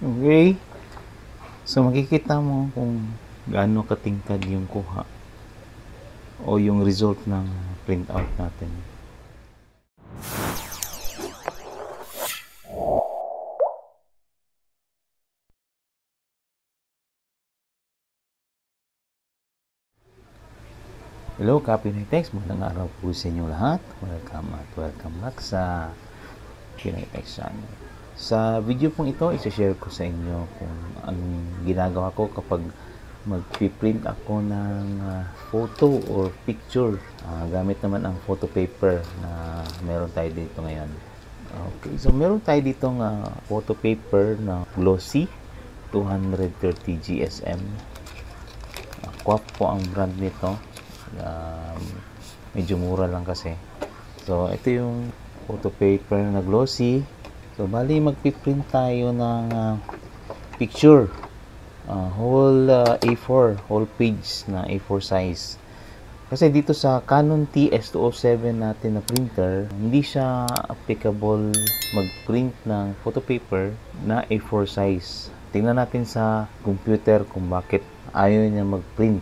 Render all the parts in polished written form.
Okay? So, makikita mo kung gaano katingkad yung kuha o yung result ng printout natin. Hello, Pinoy Text. Magandang araw po sa inyo lahat. Welcome at welcome back sa Pinoy Text channel. Sa video pong ito, i-share ko sa inyo kung anong ginagawa ko kapag mag-print ako ng photo or picture. Gamit naman ang photo paper na meron tayo dito ngayon. Okay, so meron tayo dito photo paper na glossy 230 GSM. Quap po ang brand nito. Medyo mura lang kasi. So ito yung photo paper na glossy. So bali magpiprint tayo ng picture, whole A4, whole page na A4 size. Kasi dito sa Canon TS207 natin na printer, hindi siya applicable mag-print ng photo paper na A4 size. Tingnan natin sa computer kung bakit ayaw niya mag-print.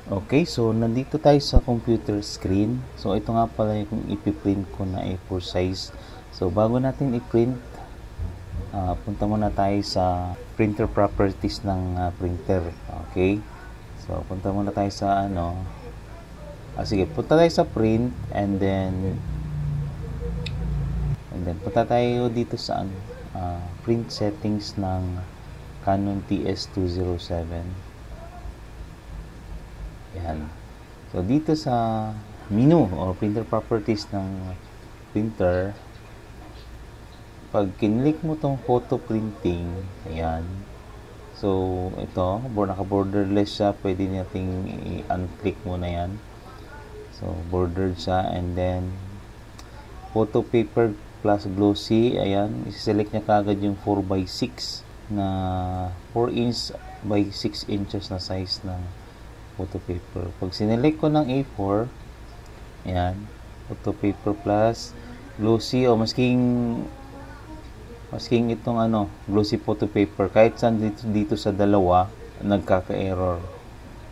Okay, so nandito tayo sa computer screen. So ito nga pala yung ipiprint ko na A4 size. So bago natin i-print, punta muna tayo sa printer properties ng printer. Okay, so punta muna tayo sa sige, punta tayo sa print and then punta tayo dito sa print settings ng Canon TS207. Yan. So dito sa menu or printer properties ng printer, pag kinlik mo tong photo printing, ayan. So ito, naka-borderless siya, pwede nating i-unclick muna yan. So bordered siya, and then photo paper plus glossy, ayan, i-select niya kagad yung 4x6 na 4 inch by 6 inches na size ng photo paper. Pag sinelect ko ng A4, ayan, photo paper plus glossy o masking itong glossy photo paper, kahit saan dito sa dalawa nagkaka-error,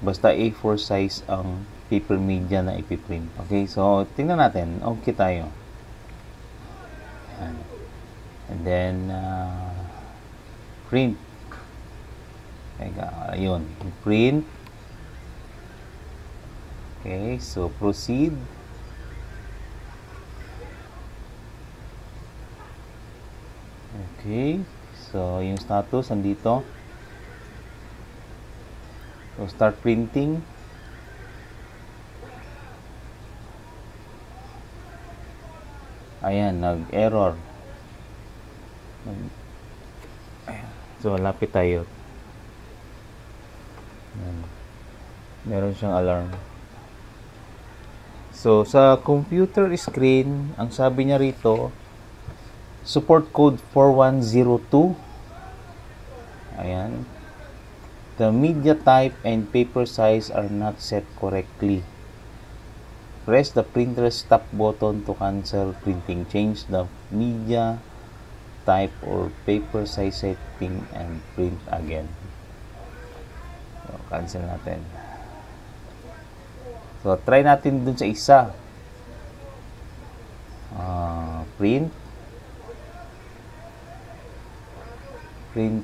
basta A4 size ang paper media na ipiprint. Okay, so tingnan natin, okay tayo. Ayan. And then print. Ayun, print. Okay, so proceed. Okay, so yung status andito. So start printing. Ayan, nag-error. So lapit tayo. Ayan. Meron siyang alarm. So, sa computer screen, ang sabi niya rito, support code 4102. Ayan. The media type and paper size are not set correctly. Press the printer stop button to cancel printing. Change the media type or paper size setting and print again. So, cancel natin. So, try natin dun sa isa. Print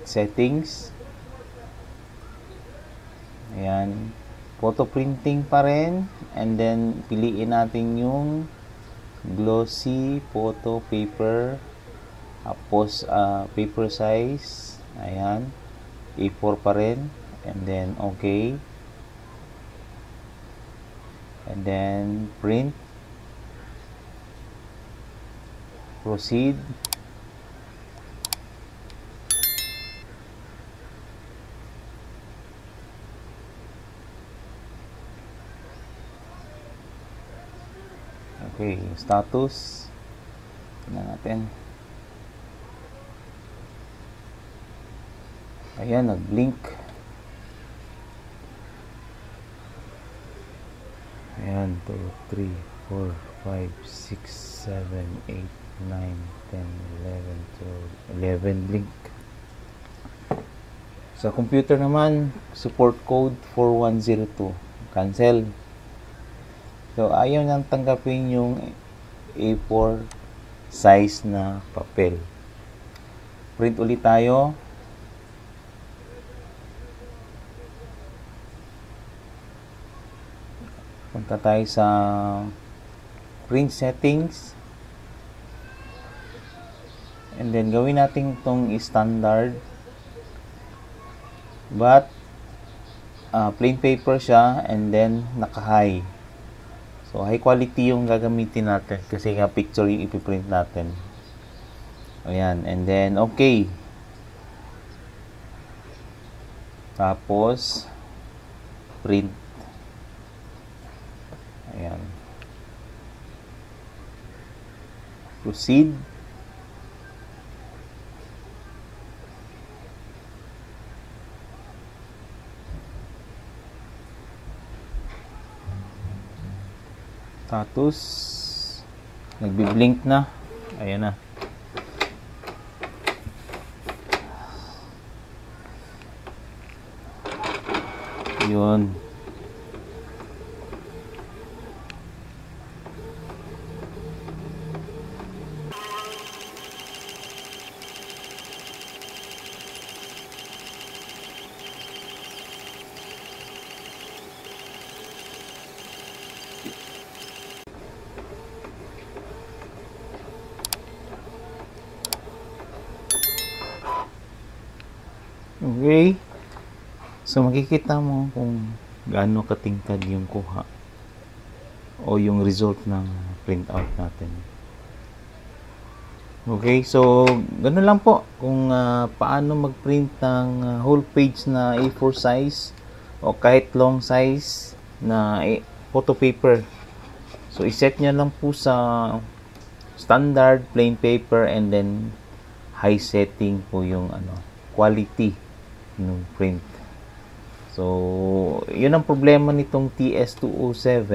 settings. Ayan. Photo printing pa rin. And then, piliin natin yung glossy photo paper. Tapos, paper size. Ayan. A4 pa rin. And then, okay. And then print, proceed. Okay, status tingnan natin. Ayan, nag-blink. Ayan, 2, 3, 4, 5, 6, 7, 8, 9, 10, 11, 12, 11 blink. Sa computer naman, support code 4102. Cancel. So, ayaw nang tanggapin yung A4 size na papel. Print ulit tayo. Punta tayo sa print settings. And then, gawin natin itong standard. But, plain paper siya and then naka-high. So, high quality yung gagamitin natin kasi nga picture yung ipiprint natin. Ayan. And then, okay. Tapos, print. Ayan. Proceed. Status. Nagbi-blink na. Ayan na. Yun. Okay. So, makikita mo kung gaano katingkad yung kuha o yung result ng printout natin. Okay. So, ganun lang po kung paano mag-print ng whole page na A4 size o kahit long size na photo paper. So, iset nyo lang po sa standard plain paper and then high setting po yung quality ng print. So, yun ang problema nitong TS207.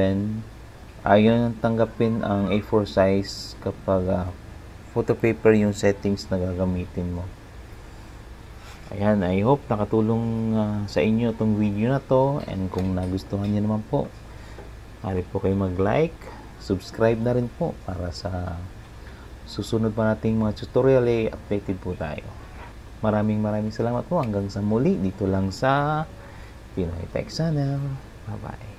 Ayaw nang tanggapin ang A4 size kapag photo paper yung settings na gagamitin mo. Ayan, I hope nakatulong sa inyo itong video na to, and kung nagustuhan niyo naman po, maaari po kayo mag-like, subscribe na rin po para sa susunod pa nating mga tutorial updated po tayo. Maraming salamat po. Hanggang sa muli dito lang sa Pinoy Tech Channel. Bye-bye.